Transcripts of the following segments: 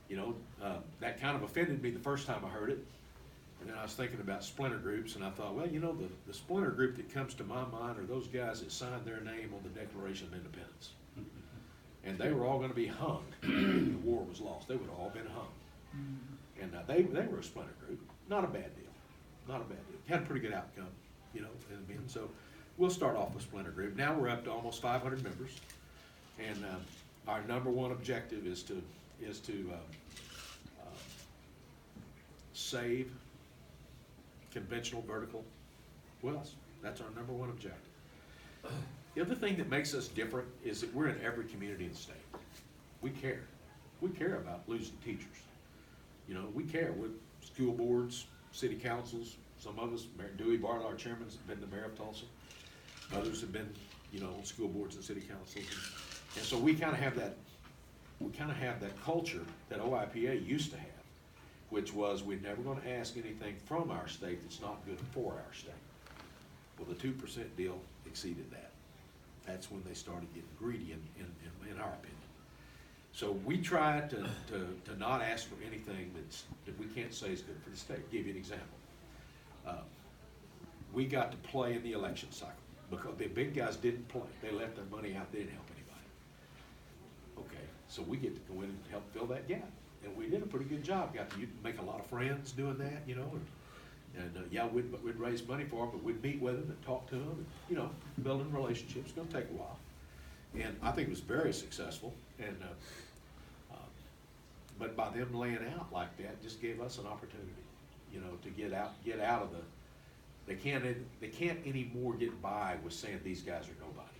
You know, that kind of offended me the first time I heard it. And then I was thinking about splinter groups, and I thought, well, you know, the splinter group that comes to my mind are those guys that signed their name on the Declaration of Independence. And they were all gonna be hung if the war was lost. They would have all been hung. And they were a splinter group. Not a bad deal. Not a bad deal. Had a pretty good outcome, you know, in the end. So we'll start off with splinter group. Now we're up to almost 500 members. And our number one objective is to save conventional vertical wells. That's our number one objective. The other thing that makes us different is that we're in every community in the state. We care. We care about losing teachers. You know, we care with school boards, city councils. Some of us, Mayor Dewey Barlow, our chairman, has been the mayor of Tulsa. Others have been, you know, on school boards and city councils. And so we kind of have that, culture that OIPA used to have, which was we're never going to ask anything from our state that's not good for our state. Well, the 2% deal exceeded that. That's when they started getting greedy in our opinion. So we try to not ask for anything that we can't say is good for the state. Give you an example. We got to play in the election cycle because the big guys didn't play. They left their money out. They didn't help anybody. Okay, so we get to go in and help fill that gap. And we did a pretty good job. Got to make a lot of friends doing that, you know. And yeah, we'd raise money for them, but we'd meet with them and talk to them, and, you know, building relationships. It's going to take a while. And I think it was very successful. And but by them laying out like that, just gave us an opportunity, you know, to get out of the. They can't anymore get by with saying these guys are nobody.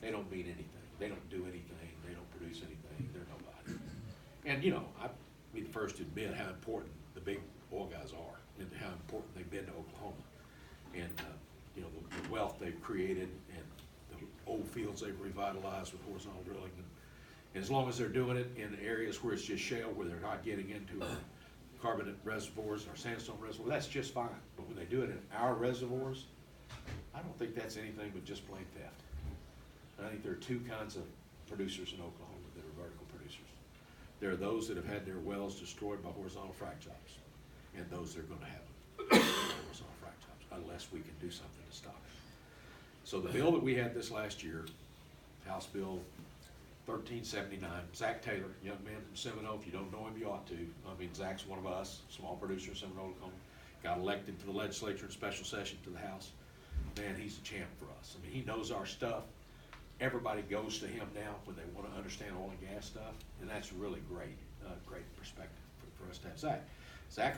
They don't mean anything. They don't do anything. They don't produce anything. They're nobody. And you know, I'd be the first to admit how important the big oil guys are and how important they've been to Oklahoma. And you know, the wealth they've created and the old fields they've revitalized with horizontal drilling. And as long as they're doing it in areas where it's just shale, where they're not getting into carbonate reservoirs or sandstone reservoirs, that's just fine. But when they do it in our reservoirs, I don't think that's anything but just plain theft. And I think there are two kinds of producers in Oklahoma that are vertical producers. There are those that have had their wells destroyed by horizontal frac jobs, and those that are going to have horizontal frac jobs, unless we can do something to stop it. So the bill that we had this last year, House Bill 1379, Zach Taylor, young man from Seminole. If you don't know him, you ought to. I mean, Zach's one of us, small producer in Seminole, Oklahoma. Got elected to the legislature in special session to the House. Man, he's a champ for us. I mean, he knows our stuff. Everybody goes to him now when they want to understand oil and gas stuff, and that's really great, great perspective for us to have Zach. Zach